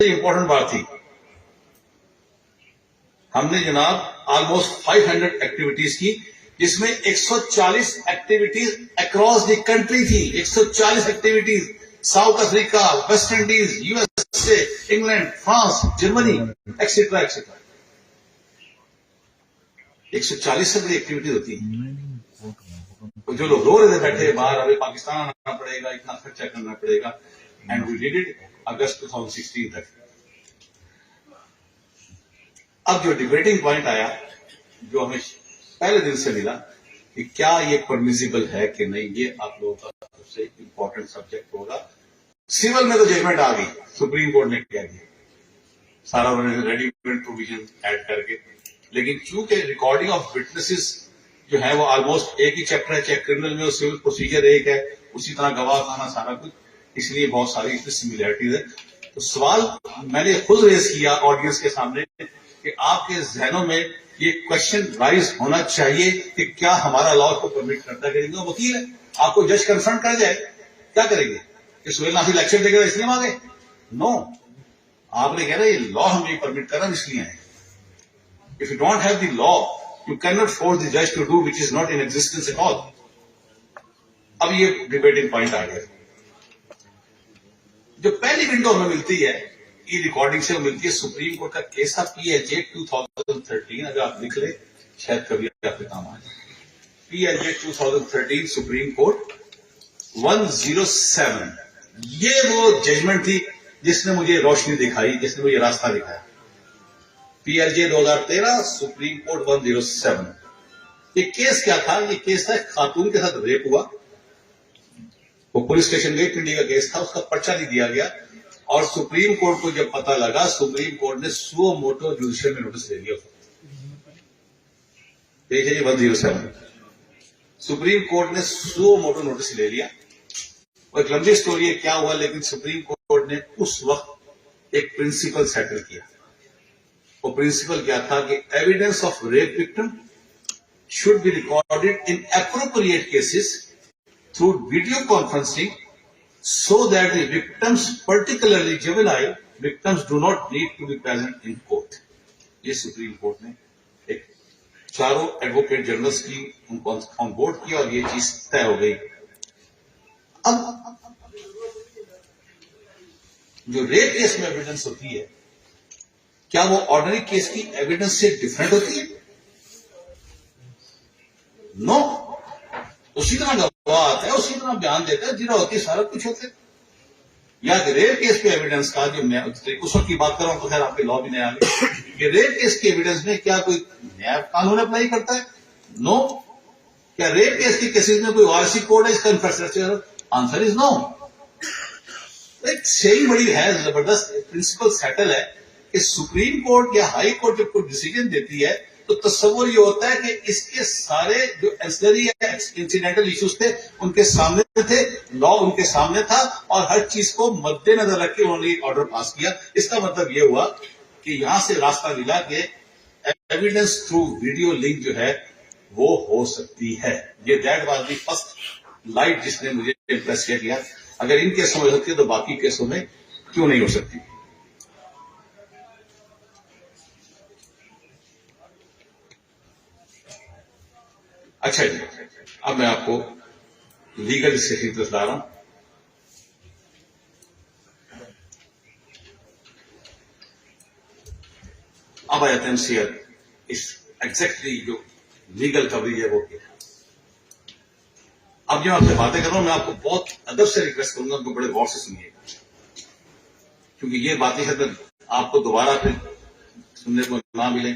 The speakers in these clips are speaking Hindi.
इंपॉर्टेंट बात थी, हमने जनाब ऑलमोस्ट 500 एक्टिविटीज की, जिसमें 140 एक्टिविटीज अक्रॉस द कंट्री थी। 140 activities, south Africa, West Indies, USA, England, France, Germany, etcetera etcetera. 140 से बड़ी एक्टिविटीज होती है। तो जो लोग रो रहे थे बैठे बाहर, हमें पाकिस्तान आना पड़ेगा, इतना खर्चा करना पड़ेगा, एंड वी डिड इट अगस्त 2016 तक। अब जो डिबेटिंग पॉइंट आया, जो हमें पहले दिन से मिला कि क्या ये परमिसिबल है कि नहीं, ये आप लोगों का सबसे इंपॉर्टेंट सब्जेक्ट होगा। सिविल में तो जजमेंट आ गई, सुप्रीम कोर्ट ने क्या किया, सारा उन्होंने रेडीमेड प्रोविजन ऐड करके, लेकिन चूंकि रिकॉर्डिंग ऑफ विटनेसेस जो है वो ऑलमोस्ट एक ही चैप्टर है, चाहे क्रिमिनल में सिविल प्रोसीजर एक है, उसी तरह गवाह खाना सारा कुछ, इसलिए बहुत सारी इसमें सिमिलैरिटीज है। तो सवाल मैंने खुद रेज किया ऑडियंस के सामने कि आपके जहनों में ये क्वेश्चन राइज होना चाहिए कि क्या हमारा लॉ को परमिट करता है। वो वकील है, आपको जज कन्फ्रंट कर जाए, क्या करेंगे कि सुहेल नाफी लेक्चर देगा इसलिए मांगे? नो, आपने कह रहा है ये लॉ हमें परमिट कर रहा है इसलिए है। If you don't have the law, you can not force the जज to do which is not in existence at all. अब ये डिबेटिंग पॉइंट आ गया। जो पहली विंडो हमें मिलती है ई रिकॉर्डिंग से, वो मिलती है सुप्रीम कोर्ट का केस था PLJ 2013। अगर आप लिख ले शायद कभी आपके काम आ जाए। PLJ 2013 सुप्रीम कोर्ट 107, ये वो जजमेंट थी जिसने मुझे रोशनी दिखाई, जिसने मुझे रास्ता दिखाया। PLJ 2013 supreme court 107। ये केस क्या था? ये केस था खातून के साथ रेप हुआ, वो पुलिस स्टेशन गई, पिंडी का केस था, उसका पर्चा नहीं दिया गया, और सुप्रीम कोर्ट को जब पता लगा, सुप्रीम कोर्ट ने सुओ मोटो जुडिशियल में नोटिस ले लिया। देखिए जी 107, सुप्रीम कोर्ट ने सुओ मोटो नोटिस ले लिया। और एक लंबी स्टोरी है क्या हुआ, लेकिन सुप्रीम कोर्ट ने उस वक्त एक प्रिंसिपल सेटल किया। वो प्रिंसिपल क्या था कि evidence of rape victim should be recorded in appropriate cases through video conferencing, so that the victims, particularly juvenile victims, do not need to be present in court. ये सुप्रीम कोर्ट ने एक चारों एडवोकेट जनरल्स की उनको ऑन बोर्ड किया और ये चीज तय हो गई। अब जो रेप केस में एविडेंस होती है, क्या वो ऑर्डिनरी केस की एविडेंस से डिफरेंट होती है? नो, उसी तरह गवाह आता है, उसी तरह बयान देता है, जीरा होती है, सारा कुछ होता है। या रेप केस पे एविडेंस का जो मैं उस वक्त की बात कर रहा हूं, तो खैर आपके लॉ भी नया आ गया कि रेप केस की एविडेंस में क्या कोई नया कानून अप्लाई करता है? नो। क्या रेप केस के केसेस में कोई वारसी कोड है इसका इंफ्रास्ट्रक्चर? Answer is no. एक सही बड़ी है, जबरदस्त प्रिंसिपल सेटल है कि सुप्रीम कोर्ट या हाई कोर्ट जब कोई डिसीजन देती है तो तस्वुर ये होता है कि इसके सारे जो एंसिलरी या इंसिडेंटल इश्यूज थे उनके सामने थे, लॉ उनके सामने था, और हर चीज को मद्देनजर रख के उन्होंने ऑर्डर पास किया। इसका मतलब ये हुआ कि यहां से रास्ता मिला कि एविडेंस थ्रू वीडियो लिंक जो है वो हो सकती है। ये that was the first light जिसने मुझे इंप्रेस किया। अगर इन केसों में हो सकती है तो बाकी केसों में क्यों नहीं हो सकती? अच्छा जी, अब मैं आपको लीगल डिस्कशन तरफ ला रहा हूं। अब आया था MCR, इस एग्जैक्टली जो लीगल कवरेज है वो क्या। अब जो आपसे बातें कर रहा हूं, मैं आपको बहुत अदब से रिक्वेस्ट करूंगा, उनको बड़े गौर से सुनिएगा, क्योंकि ये बातें शायद आपको दोबारा फिर सुनने को ना मिले।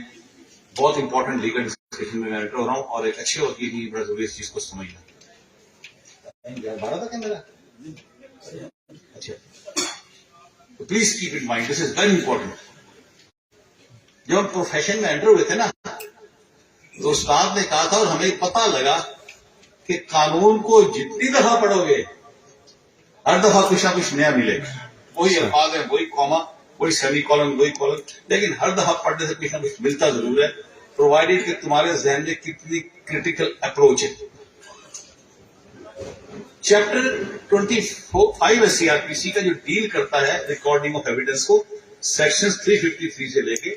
बहुत इंपॉर्टेंट लीगल डिस्कशन में मैं एंटर हो रहा हूं, और एक अच्छे वकील की बड़ा जरूरी इस चीज को समझना। 12 तक है मेरा, अच्छा, तो please keep in mind, this is very important. जब हम प्रोफेशन में एंटर हुए थे ना, तो उस्ताद ने कहा था, और हमें पता लगा कि कानून को जितनी दफा पढ़ोगे हर दफा कुछ ना कुछ नया मिलेगा। वही अल्फाज है, वही कॉमा, वही सेमीकोलन, वही कॉलन, लेकिन हर दफा पढ़ने से कुछ ना कुछ मिलता जरूर है, प्रोवाइडेड कि तुम्हारे जहन में कितनी क्रिटिकल अप्रोच है। चैप्टर 25 है CRPC का, जो डील करता है रिकॉर्डिंग ऑफ एविडेंस को, सेक्शन 353 से लेके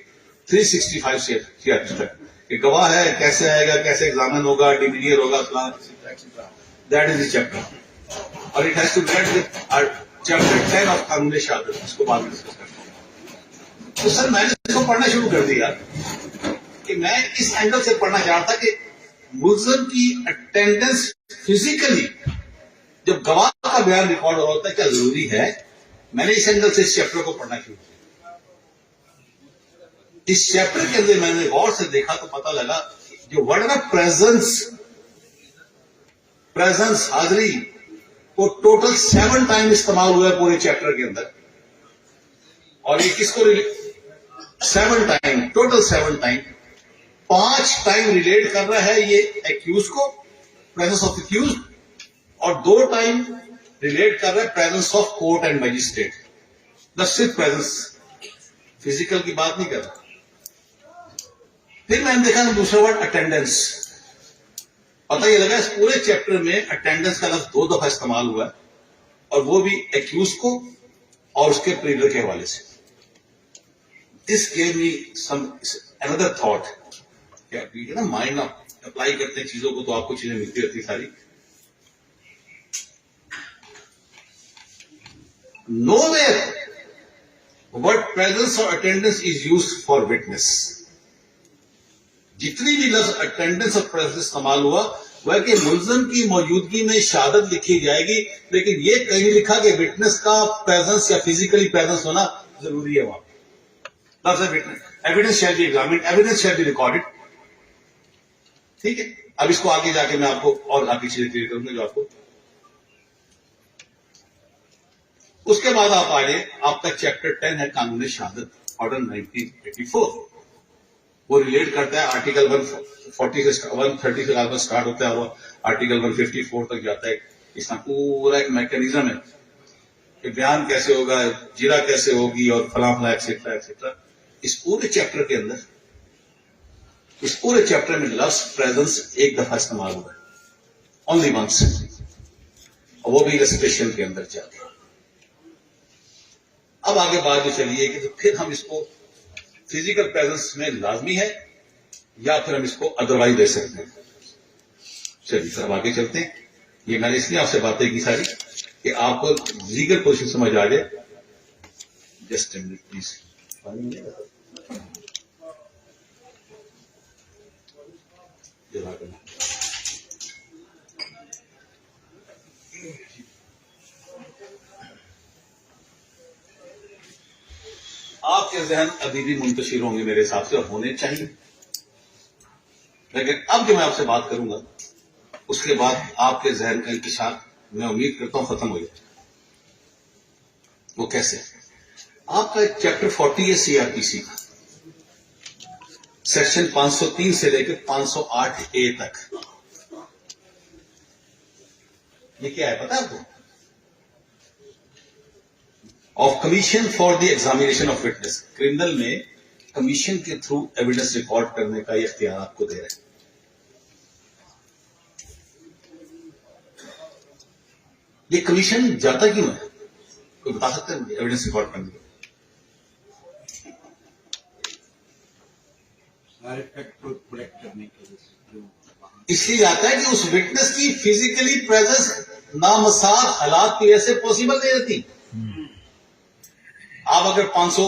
365 से तक कि गवाह है, कैसे आएगा, कैसे एग्जामिन होगा, डिमीनियर होगा, दैट इज द चैप्टर। और it has to get chapter 10 of कानून शहादत, इसको बाद में डिस्कस करता हूँ। तो सर मैंने इसको पढ़ना शुरू कर दिया कि मैं इस एंगल से पढ़ना चाह रहा था कि मुल्ज़िम की अटेंडेंस फिजिकली जब गवाह का बयान रिकॉर्ड हो रहा होता है क्या जरूरी है। मैंने इस एंगल से इस चैप्टर को पढ़ना शुरू किया। इस चैप्टर के अंदर मैंने गौर से देखा तो पता लगा जो वर्ड है प्रेजेंस हाजिरी को टोटल 7 टाइम इस्तेमाल हुआ है पूरे चैप्टर के अंदर। और ये किसको 7 time, total 7 time, 5 time relate कर रहा है ये एक्यूज को, प्रेजेंस ऑफ एक्यूज, और 2 टाइम रिलेट कर रहा है presence of court and magistrate. बस सिर्फ प्रेजेंस, फिजिकल की बात नहीं कर रहा। फिर मैंने देखा दूसरा वर्ड अटेंडेंस। पता ये लगा इस पूरे चैप्टर में अटेंडेंस का लफ्ज 2 दफा इस्तेमाल हुआ है, और वो भी एक्यूज को और उसके प्लीडर के हवाले से। This gave me some another thought. क्या ना, माइंड अप्लाई करते हैं चीजों को तो आपको चीजें मिलती रहती सारी। नोवेयर वर्ड प्रेजेंस और attendance is used for witness. जितनी भी लफ्ज अटेंडेंस और प्रेजेंस इस्तेमाल हुआ वह कि मुल्ज़िम की मौजूदगी में शहादत लिखी जाएगी, लेकिन ये कहीं लिखा कि विटनेस का प्रेजेंस या फिजिकली प्रेजेंस होना जरूरी है। वहां लफ्ज witness, evidence shall be examined, evidence shall be recorded. ठीक है, अब इसको आगे जाके मैं आपको और आगे चीजें क्लियर करूंगा जो आपको। उसके बाद आप आगे, आपका चैप्टर 10 है कानून शहादत, ऑर्डर 1984। वो रिलेट करता है आर्टिकल 130 से स्टार्ट होता है और आर्टिकल 154 तक जाता है। इसका पूरा एक मैकेनिज्म है कि बयान कैसे होगा, जिरा कैसे होगी और फला एक्सेट्रा एक्सेट्रा। इस पूरे चैप्टर के अंदर, इस पूरे चैप्टर में लफ्ज प्रेजेंस 1 दफा इस्तेमाल हुआ है, ओनली वंस, और वो भी रेसिटेशन के अंदर जाके। अब आगे बात जो चलिए कि तो फिर हम इसको फिजिकल प्रेजेंस में लाजमी है या फिर हम इसको अदरवाइज दे सकते हैं। चलिए सर आगे चलते हैं। ये मैंने इसलिए आपसे बातें की सारी कि आपको लीगल पोजीशन समझ आ जाए। Just a minute please. आपके जहन अभी भी मुंतशिर होंगे मेरे हिसाब से, और होने चाहिए। लेकिन अब जो मैं आपसे बात करूंगा उसके बाद आपके जहन का इंतशार मैं उम्मीद करता हूं खत्म हो जाए। वो कैसे? आपका एक चैप्टर 40 है सीआरपीसी का, सेक्शन 503 से लेकर 508A तक। ये क्या है पता है आपको? Of commission for the examination of witness. Criminal में कमीशन के थ्रू एविडेंस रिकॉर्ड करने का यह इख्तियार आपको दे रहे हैं। ये कमीशन जाता क्यों है? कोई बता सकते हैं मुझे? एविडेंस रिकॉर्ड करने का इसलिए जाता है कि उस विटनेस की फिजिकली प्रेजेंस नामसार हालात की वजह से पॉसिबल नहीं रहती। आप अगर 500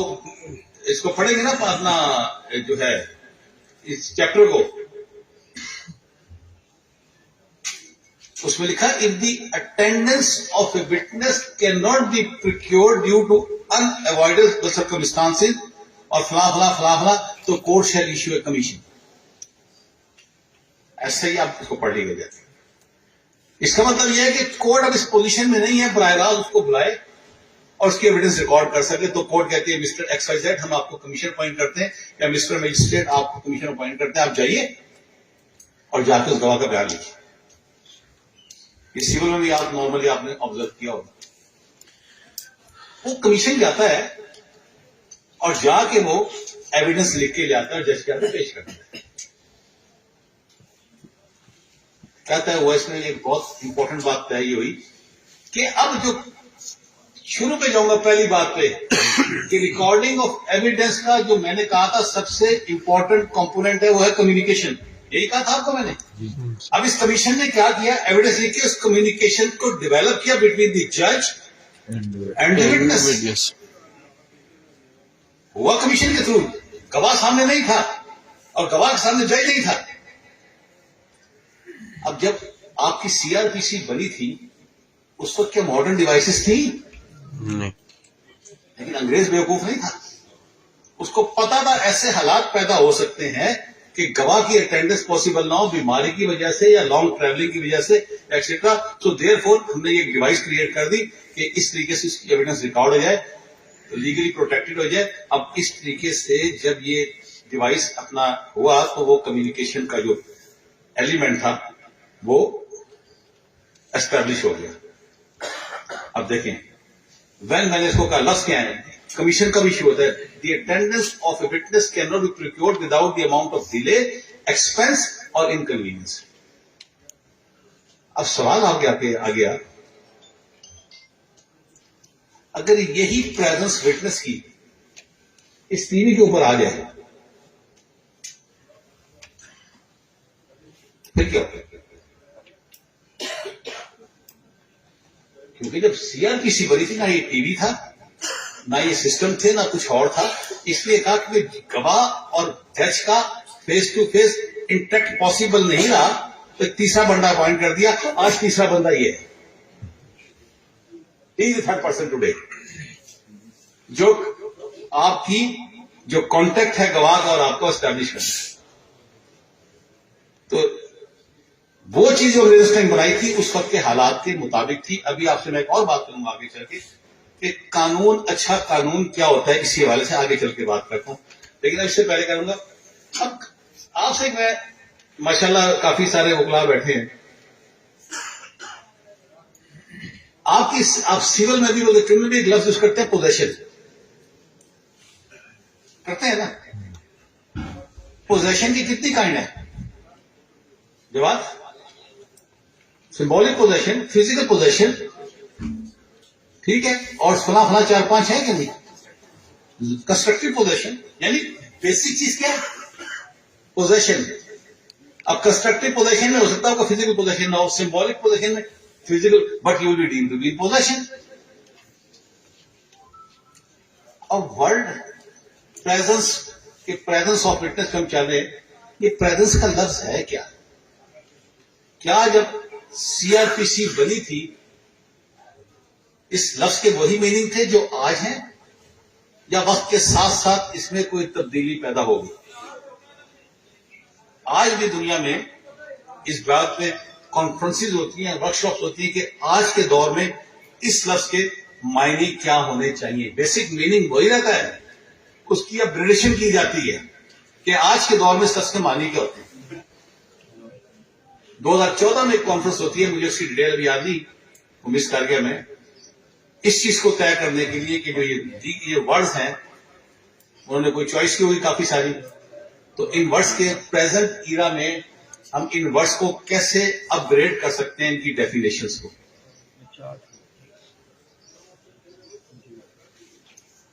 इसको पढ़ेंगे ना अपना जो है इस चैप्टर को, उसमें लिखा if the attendance of a witness can not be procured due to unavoidable circumstances और फला फला फला फला, तो court shall issue a commission. ऐसे ही आप इसको पढ़ लीजिए जाते। इसका मतलब यह है कि कोर्ट अब इस पोजीशन में नहीं है बराह रास्त उसको बुलाए और उसकी एविडेंस रिकॉर्ड कर सके। तो कोर्ट कहती है मिस्टर XYZ हम आपको कमीशन अपॉइंट करते हैं, या मिस्टर मजिस्ट्रेट आपको कमीशन अपॉइंट करते हैं, आप जाइए और जाकर उस गवाह का बयान लिखिए। इस सिविल में भी आप नॉर्मली आपने ऑब्जर्व किया होगा, वो कमीशन जाता है और जाके वो एविडेंस लिख के जाता है और जज के आगे पेश करता है। कहता है वो इसमें एक बहुत इंपॉर्टेंट बात तय हुई कि अब जो शुरू पे जाऊंगा पहली बात पे कि रिकॉर्डिंग ऑफ एविडेंस का जो मैंने कहा था सबसे इंपॉर्टेंट कंपोनेंट है वो है कम्युनिकेशन। यही कहा था आपको मैंने। अब इस कमीशन ने क्या किया, एविडेंस लेके उस कम्युनिकेशन को डेवलप किया बिटवीन द जज एंड द विटनेस। हुआ कमीशन के थ्रू, गवाह सामने नहीं था और गवाह के सामने जज नहीं था। अब जब आपकी सीआरपीसी बनी थी उस वक्त क्या मॉडर्न डिवाइसेस थी? नहीं। लेकिन अंग्रेज बेवकूफ नहीं था, उसको पता था ऐसे हालात पैदा हो सकते हैं कि गवाह की अटेंडेंस पॉसिबल ना हो, बीमारी की वजह से या लॉन्ग ट्रैवलिंग की वजह से एक्सेट्रा। सो देयरफॉर हमने ये डिवाइस क्रिएट कर दी कि इस तरीके से इसकी एविडेंस रिकॉर्ड हो जाए, तो लीगली प्रोटेक्टेड हो जाए। अब इस तरीके से जब ये डिवाइस अपना हुआ तो वो कम्युनिकेशन का जो एलिमेंट था वो एस्टैब्लिश हो गया। अब देखें, मैंने इसको कहा लफ्ज क्या है, कमीशन का भी इश्यू होता है, the attendance of a witness can not B procured without the amount of delay, expense और इनकन्वीनियंस। अब सवाल आपके आ गया, अगर यही प्रेजेंस विटनेस की इस टीवी के ऊपर आ जाए फिर क्या होगा? क्योंकि जब सीआरपीसी बनी थी ना ये टीवी था, ना ये सिस्टम थे, ना कुछ और था, इसलिए कहा कि गवाह और जज का face to face intact possible नहीं रहा, तो एक तीसरा बंदा अपॉइंट कर दिया। आज तीसरा बंदा ये है, थर्ड पर्सन टुडे, जो आपकी जो कांटेक्ट है गवाह का और आपको एस्टैब्लिश करना। तो वो चीज जो अंग्रेज टाइम बनाई थी उस वक्त के हालात के मुताबिक थी। अभी आपसे मैं एक और बात करूंगा आगे चल के कि कानून, अच्छा कानून क्या होता है, इसी हवाले से आगे चल के बात करता हूं। लेकिन इससे पहले करूंगा, अब आपसे मैं, माशाल्लाह काफी सारे वकला बैठे हैं, आप सिविल में भी बोलते, क्रिमिनल में एक लफ्ज यूज करते हैं पोजेशन, करते हैं ना। पोजेशन की कितनी काइंड है? जवाब, सिंबॉलिक पोजेशन, फिजिकल पोजेशन, ठीक है, और फला फला 4-5 है कि नहीं। कंस्ट्रक्टिव पोजेशन यानी बेसिक चीज क्या है? पोजेशन। अब कंस्ट्रक्टिव पोजेशन में हो सकता है फिजिकल पोजेशन ना हो, सिंबॉलिक पोजेशन में physical, but you will be deemed to be in possession. अब वर्ल्ड प्रेजेंस के प्रेजेंस ऑफ विटनेस पे हम चल रहे हैं, ये प्रेजेंस का लफ्ज है क्या? क्या जब सीआरपीसी बनी थी इस लफ्ज के वही मीनिंग थे जो आज हैं, या वक्त के साथ साथ इसमें कोई तब्दीली पैदा होगी? आज भी दुनिया में इस बात में कॉन्फ्रेंसेस होती हैं, वर्कशॉप्स होती हैं कि आज के दौर में इस लफ्ज के मायने क्या होने चाहिए। बेसिक मीनिंग वही रहता है, उसकी अपग्रेडेशन की जाती है कि आज के दौर में इस लफ्ज के मायने क्या होते हैं। 2014 में एक कॉन्फ्रेंस होती है, मुझे उसकी डिटेल अभी याद नहीं, वो मिस कर गया मैं, इस चीज को तय करने के लिए कि जो ये वर्ड्स हैं, उन्होंने कोई चॉइस की होगी काफी सारी, तो इन वर्ड्स के प्रेजेंट ईरा में हम इन वर्ड्स को कैसे अपग्रेड कर सकते हैं, इनकी डेफिनेशंस को।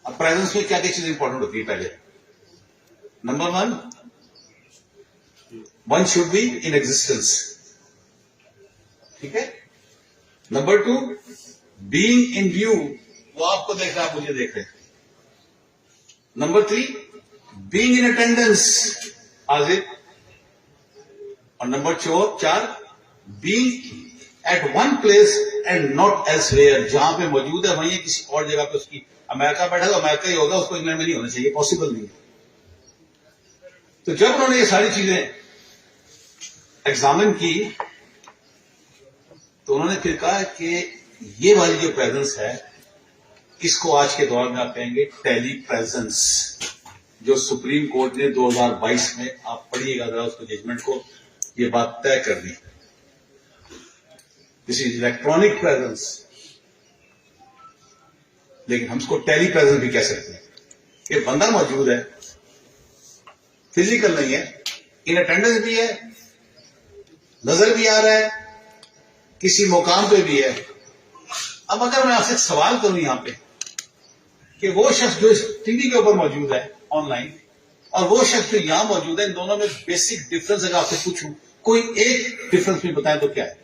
अब प्रेजेंस में क्या क्या चीज इंपॉर्टेंट होती है? पहले number 1 should be in existence, ठीक है। नंबर 2 बीइंग इन व्यू, वो आपको देख रहा है, मुझे देख रहे हैं। नंबर 3 बीइंग इन अटेंडेंस, हाजिर। और number 4 being at one place and not elsewhere, जहां पे मौजूद है वहीं किसी और जगह पे उसकी, अमेरिका बैठा तो अमेरिका ही होगा, उसको इंग्लैंड में नहीं होना चाहिए, पॉसिबल नहीं है। तो जब उन्होंने ये सारी चीजें एग्जामिन की तो उन्होंने फिर कहा कि ये वाली जो प्रेजेंस है, इसको आज के दौर में आप कहेंगे टेली प्रेजेंस, जो सुप्रीम कोर्ट ने 2022 में, आप पढ़िएगा जरा उसको जजमेंट को, ये बात तय कर दी। दिस इज इलेक्ट्रॉनिक प्रेजेंस, लेकिन हम इसको टेली प्रेजेंस भी कह सकते हैं कि बंदा मौजूद है, फिजिकल नहीं है, इन अटेंडेंस भी है, नजर भी आ रहा है, किसी मुकाम पे भी है, अब अगर मैं आपसे एक सवाल करूं यहां पे कि वो शख्स जो टीवी के ऊपर मौजूद है ऑनलाइन और वो शख्स जो यहां मौजूद है, इन दोनों में बेसिक डिफरेंस अगर आपसे पूछूं, कोई एक डिफरेंस भी बताएं तो क्या है?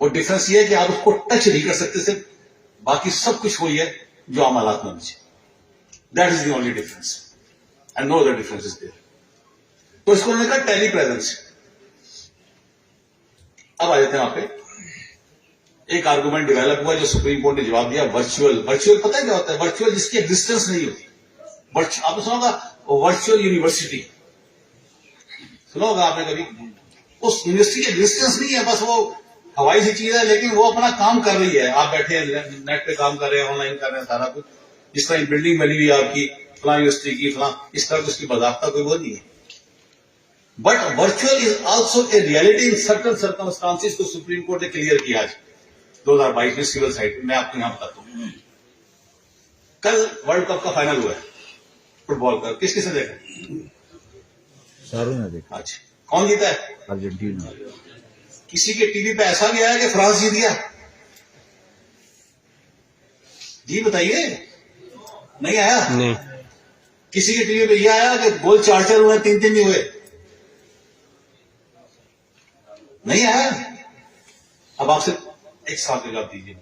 वो डिफरेंस ये है कि आप उसको टच नहीं कर सकते, सिर्फ बाकी सब कुछ वही है जो आम हालात में बचे। That is the only difference and no other difference is there. तो इसको उन्होंने कहा टेली प्रेजेंस। अब आ जाते हैं वहां पे एक आर्गुमेंट डेवलप हुआ जो सुप्रीम कोर्ट ने जवाब दिया, वर्चुअल। वर्चुअल पता है क्या होता है? वर्चुअल जिसकी एग्जिस्टेंस नहीं होती। आपने सुना होगा वर्चुअल यूनिवर्सिटी, सुना होगा आपने कभी? उस यूनिवर्सिटी की एग्जिस्टेंस नहीं है, बस वो हवाई सी चीज है, लेकिन वो अपना काम कर रही है। आप बैठे हैं नेट पे काम कर रहे हैं, ऑनलाइन कर रहे हैं सारा कुछ। जिस तरह बिल्डिंग बनी हुई है आपकी फलां यूनिवर्सिटी की फलां, इस तरह उसकी बाज़ाब्ता कोई वो नहीं है। But virtual is also a reality in certain circumstances को सुप्रीम कोर्ट ने क्लियर किया आज 2022 में सिविल साइड में। मैं आपको यहां बताता हूं, कल वर्ल्ड कप का फाइनल हुआ है फुटबॉल का, किस किसने देखा? सारों ने देखा। अच्छा, कौन जीता है? अर्जेंटीना। किसी के टीवी पे ऐसा गया है कि फ्रांस जीत गया? जी बताइए, नहीं आया? नहीं। किसी के टीवी पे यह आया कि गोल 4-4 हुए, 3-3 नहीं हुए? नहीं आया। अब आपसे एक सवाल का जवाब दीजिए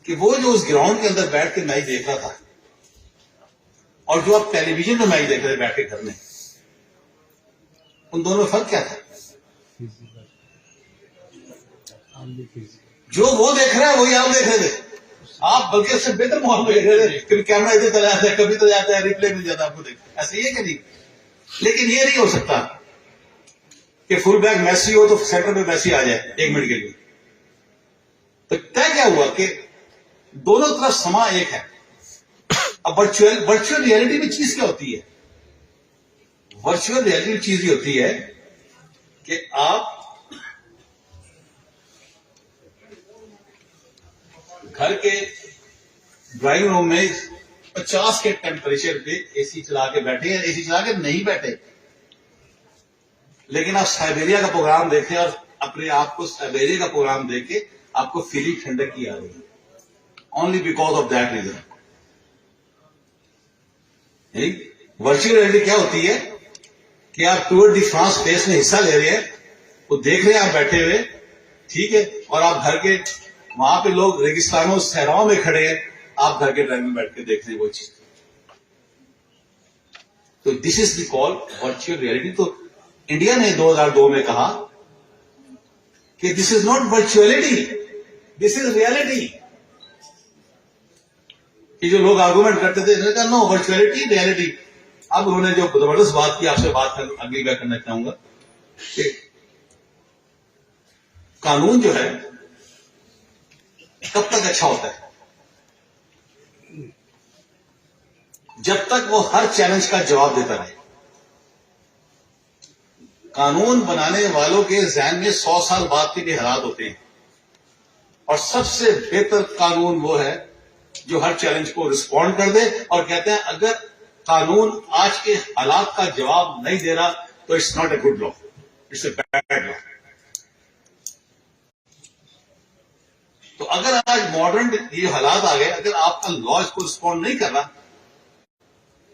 कि वो जो उस ग्राउंड के अंदर बैठ के मैच देख रहा था और जो आप टेलीविजन पे मैच देख रहे थे बैठ के घर में, उन दोनों में फर्क क्या था? जो वो देख रहा है वही आप देख रहे थे। आप बल्कि उससे बेहतर माहौल में देख रहे थे, कभी कैमरा इधर चला जाता है, कभी तो जाता है, रिप्ले मिल जाता है आपको देख। ऐसा ही है कि नहीं? लेकिन ये नहीं हो सकता कि फुल बैक मैसी हो तो सेंटर में मैसी आ जाए 1 मिनट के लिए। तो तय क्या हुआ कि दोनों तरफ समा एक है। अब वर्चुअल रियलिटी में चीज क्या होती है? वर्चुअल रियलिटी में चीज ये होती है कि आप घर के ड्राइंग रूम में 50 के टेम्परेचर पे एसी चला के बैठे हैं, एसी चला के नहीं बैठे, लेकिन आप साइबेरिया का प्रोग्राम देखें और अपने आप को साइबेरिया का प्रोग्राम देख के आपको फीलिंग ठंडक की आ रही है, only because of that reason. Virtual reality क्या होती है कि आप टूर डी फ्रांस फेस में हिस्सा ले रहे हैं, वो देख रहे हैं आप बैठे हुए, ठीक है, और आप घर के वहां पे लोग रेगिस्तानों सहराओं में खड़े हैं, आप घर के ड्राइंग में बैठ के देख रहे हैं वो चीज। तो this is the call virtual reality. तो इंडिया ने 2002 में कहा कि this is not virtuality, this is reality. कि जो लोग आर्गुमेंट करते थे, इन्होंने कहा नो, वर्चुअलिटी रियलिटी। अब उन्होंने जो जबरदस्त बात की, आपसे बात अगली बार करना चाहूंगा कि कानून जो है कब तक अच्छा होता है? जब तक वो हर चैलेंज का जवाब देता रहे। कानून बनाने वालों के ज़हन में 100 साल बाद के भी हालात होते हैं, और सबसे बेहतर कानून वो है जो हर चैलेंज को रिस्पॉन्ड कर दे और कहते हैं अगर कानून आज के हालात का जवाब नहीं दे रहा तो it's not a good law, it's a bad law. तो अगर आज मॉडर्न ये हालात आ गए, अगर आपका लॉ इसको रिस्पॉन्ड नहीं कर रहा,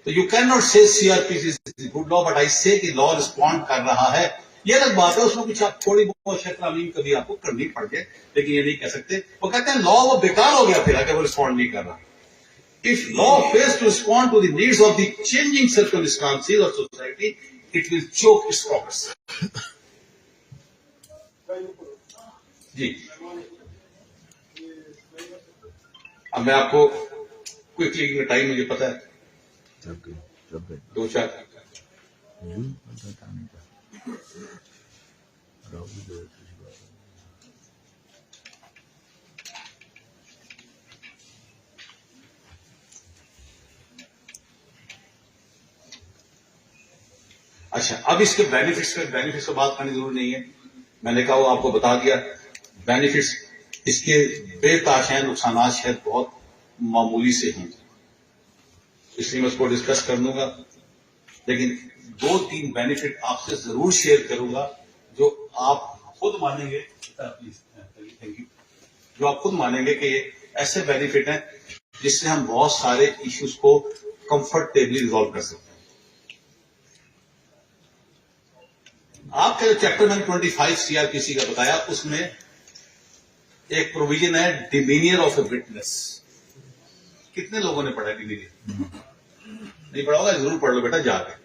तो यू कैन नॉट से CrPC is good law, but I से कि लॉ रिस्पॉन्ड कर रहा है। ये अलग बात है, उसमें कुछ आप थोड़ी बहुत शक्ल कभी आपको करनी पड़ जाए, लेकिन ये नहीं कह सकते। वो कहते हैं लॉ वो बेकार हो गया फिर अगर वो रिस्पॉन्ड नहीं कर रहा। If law fails to respond to the needs of the changing circumstances of society, it will choke its progress. जी, अब मैं आपको क्विकली, टाइम मुझे पता है 2-4 अच्छा, अब इसके बेनिफिट्स पे बात करनी जरूरी नहीं है, मैंने कहा वो आपको बता दिया। बेनिफिट्स इसके बेताश हैं, नुकसान शायद बहुत मामूली से हैं, इसलिए मैं उसको डिस्कस कर लूंगा, लेकिन 2-3 बेनिफिट आपसे जरूर शेयर करूंगा जो आप खुद मानेंगे, प्लीज थैंक यू, जो आप खुद मानेंगे कि ये ऐसे बेनिफिट हैं जिससे हम बहुत सारे इश्यूज को कंफर्टेबली रिजॉल्व कर सकते हैं। आपका जो चैप्टर मैंने 25 सीआरपीसी का बताया, उसमें एक प्रोविजन है डिमीनियर ऑफ ए विटनेस। कितने लोगों ने पढ़ा डिमीनियर? नहीं पढ़ा होगा, जरूर पढ़ लो बेटा जाके।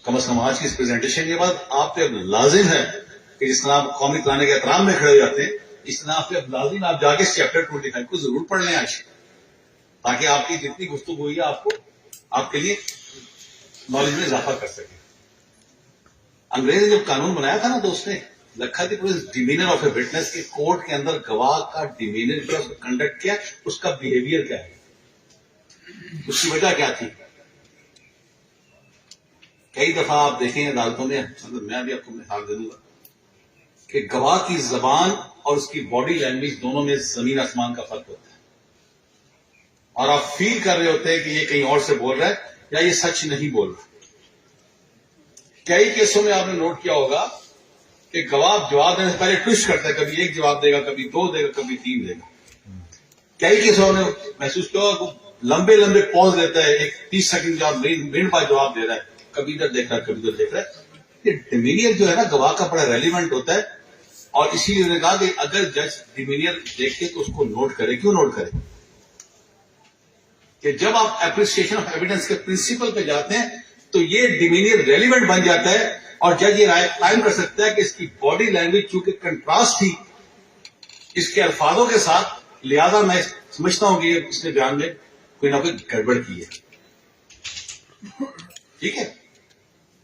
कम से कम आज की इस प्रेजेंटेशन के बाद आप पे अब लाजिम है कि जिस तरह आप कौमी प्लानिंग के एहतराम में खड़े हो जाते हैं, इस तरह आप पे अब लाजिम आप जाके चैप्टर 25 को जरूर पढ़ लें आज, ताकि आपकी जितनी गुफ्तगू हुई है आपको आपके लिए नॉलेज में इजाफा कर सके। अंग्रेज ने जब कानून बनाया था ना, तो उसने रखा कि डिमीनियर ऑफ ए विटनेस के कोर्ट के अंदर गवाह का डिमीनियर क्या, उसका कंडक्ट क्या, उसका बिहेवियर क्या है, उसकी वजह क्या थी। कई दफा आप देखेंगे अदालतों में, मतलब मैं भी आपको मिसाल दे दूंगा कि गवाह की जबान और उसकी बॉडी लैंग्वेज दोनों में जमीन आसमान का फर्क होता है, और आप फील कर रहे होते हैं कि ये कहीं और से बोल रहा है या ये सच नहीं बोल रहा। कई केसों में आपने नोट किया होगा कि गवाह जवाब देने से पहले ट्विस्ट करता है, कभी एक जवाब देगा, कभी दो देगा, कभी तीन देगा। कई केसों में महसूस किया होगा लंबे लंबे पॉज देता है, एक 30 सेकंड जवाब मिनट बाद जवाब दे रहा है, कभी इधर देख रहा है, कभी उधर देख रहा है। ये डिमीनियर जो है ना गवाह का बड़ा रेलिवेंट होता है, और इसीलिए उन्होंने कहा कि अगर जज डिमीनियर देखे तो उसको नोट करे। क्यों नोट करे? कि जब आप एप्रिसिएशन ऑफ एविडेंस के प्रिंसिपल पे जाते हैं तो ये डिमीनियर रेलिवेंट बन जाता है, और जज ये राय कायम कर सकता है कि इसकी बॉडी लैंग्वेज चूंकि कंट्रास्ट थी इसके अल्फाजों के साथ, लिहाजा मैं समझता हूं कि इसने बयान में कोई ना कोई गड़बड़ की है। ठीक है,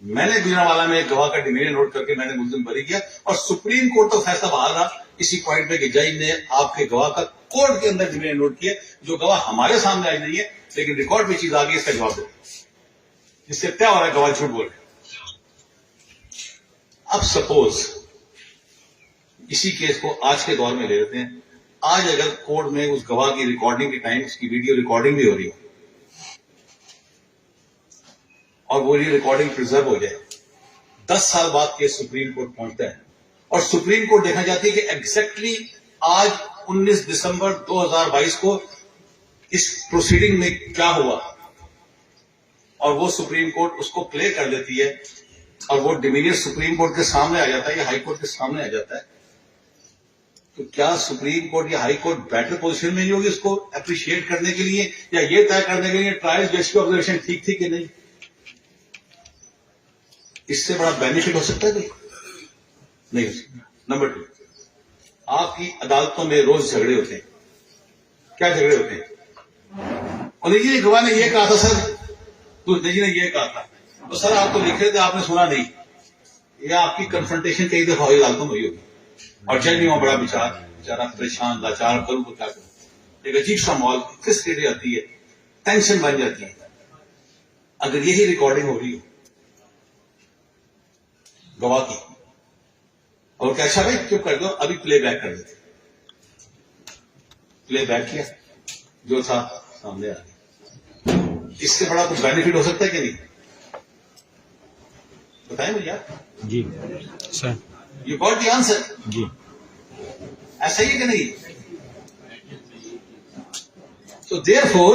मैंने गुजरांवाला में एक गवाह का डिमीनियर नोट करके मैंने मुल्जिम बरी किया, और सुप्रीम कोर्ट तो फैसला बहाल रहा इसी पॉइंट पे कि जज ने आपके गवाह का कोर्ट के अंदर डिमीनियर नोट किया, जो गवाह हमारे सामने आई नहीं है, लेकिन रिकॉर्ड में चीज आ गई, इसका जवाब दो, जिससे तय हो रहा है गवाह झूठ बोल रहे। अब सपोज इसी केस को आज के दौर में ले लेते हैं। आज अगर कोर्ट में उस गवाह की रिकॉर्डिंग के टाइम उसकी वीडियो रिकॉर्डिंग भी हो रही है और वो ये रिकॉर्डिंग प्रिजर्व हो जाए, 10 साल बाद केस सुप्रीम कोर्ट पहुंचता है, और सुप्रीम कोर्ट देखना चाहती है कि एग्जैक्टली आज 19 दिसंबर 2022 को इस प्रोसीडिंग में क्या हुआ, और वो सुप्रीम कोर्ट उसको प्ले कर देती है, और वो डिमीनियर सुप्रीम कोर्ट के सामने आ जाता है या हाई कोर्ट के सामने आ जाता है। तो क्या सुप्रीम कोर्ट या हाई कोर्ट बेटर पोजीशन में नहीं होगी उसको अप्रिशिएट करने के लिए, या ये तय करने के लिए ट्रायल जज की ऑब्जर्वेशन ठीक थी कि नहीं? इससे बड़ा बेनिफिट हो सकता है नहीं हो सकता। नंबर 2, आपकी अदालतों में रोज झगड़े होते हैं। क्या झगड़े होते हैं? और जी गवाह ने यह कहा था सर, दूसरे जी ने यह कहा था, तो सर आप तो लिख रहे थे, आपने सुना नहीं, या आपकी कन्फ्रंटेशन कई दफा हुई अदालतों में हुई होगी, और जज नहीं वहां बड़ा बेचारा परेशान लाचार, करूं तो क्या करूं। एक अजीब सा माहौल फिस्टेड आती है, टेंशन बन जाती है। अगर यही रिकॉर्डिंग हो रही हो गवाह की, और क्या अच्छा भाई चुप कर दो, अभी प्लेबैक कर देते, प्लेबैक किया, जो था सामने आ गया, इससे बड़ा कुछ बेनिफिट हो सकता है कि नहीं? बताएं भैया जी sir. You got the answer? जी ऐसा ही है कि नहीं? तो देयरफॉर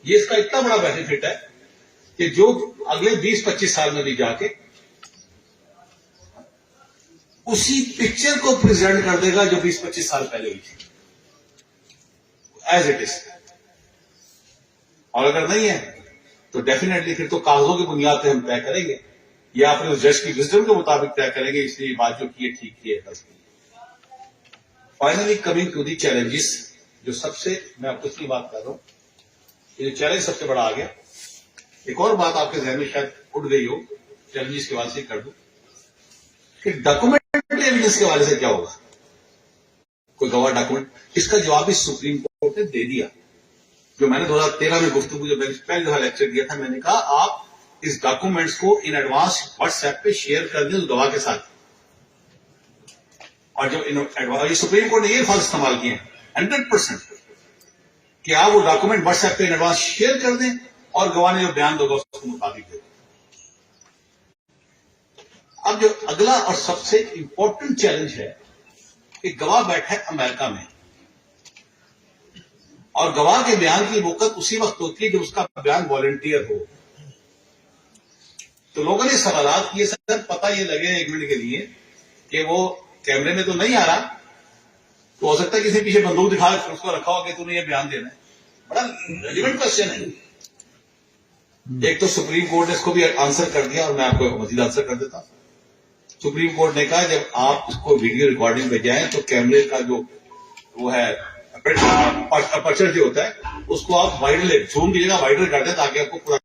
ये इसका इतना बड़ा बेनिफिट है कि जो अगले 20-25 साल में भी जाके उसी पिक्चर को प्रेजेंट कर देगा जो 20-25 साल पहले हुई थी, एज इट इज। और अगर नहीं है तो डेफिनेटली फिर तो कागजों की बुनियाद पे हम तय करेंगे, या अपने उस जज की विजडम के मुताबिक तय करेंगे, इसलिए बात जो की है ठीक की है। Finally coming to the challenges, जो सबसे, मैं आपको इसकी बात कर रहा हूं, ये चैलेंज सबसे बड़ा आ गया। एक और बात आपके जहन में शायद उठ गई हो, चैलेंजेस के हवाले से कर दूं कि डॉक्यूमेंट एविडेंस के हवाले से क्या होगा। कोई गवाह डॉक्यूमेंट, इसका जवाब भी सुप्रीम कोर्ट ने दे दिया। जो मैंने 2013 में गुफ्तगू जब पहली दफा लेक्चर दिया था, मैंने कहा आप इस डॉक्यूमेंट्स को इन एडवांस व्हाट्सएप पे शेयर कर दें उस गवाह के साथ। और जब एडवांस सुप्रीम कोर्ट ने ये अल्फाज इस्तेमाल किए 100% कि आप वो डॉक्यूमेंट व्हाट्सएप पे इन एडवांस शेयर कर दें और गवाह ने जो बयान दोगा उसको मुताबिक दे। अब जो अगला और सबसे इंपॉर्टेंट चैलेंज है कि गवाह बैठा है अमेरिका में, और गवाह के बयान की वक़्त उसी वक्त होती है जब उसका बयान वॉलंटियर हो। तो लोगों ने सवालात किए, सर पता ये लगे 1 मिनट के लिए कि वो कैमरे में तो नहीं आ रहा, तो हो सकता है किसी पीछे बंदूक दिखा उसको रखा हो कि तूने ये बयान देना है। बड़ा रेलिवेंट क्वेश्चन है। एक तो सुप्रीम कोर्ट ने इसको भी आंसर कर दिया और मैं आपको मजीद आंसर कर देता हूं। सुप्रीम कोर्ट ने कहा जब आप इसको वीडियो रिकॉर्डिंग पे जाएं तो कैमरे का जो वो है अपर्चर जो होता है उसको आप वाइडर जूम कीजिएगा, वाइडर कर दें ताकि आपको पूरा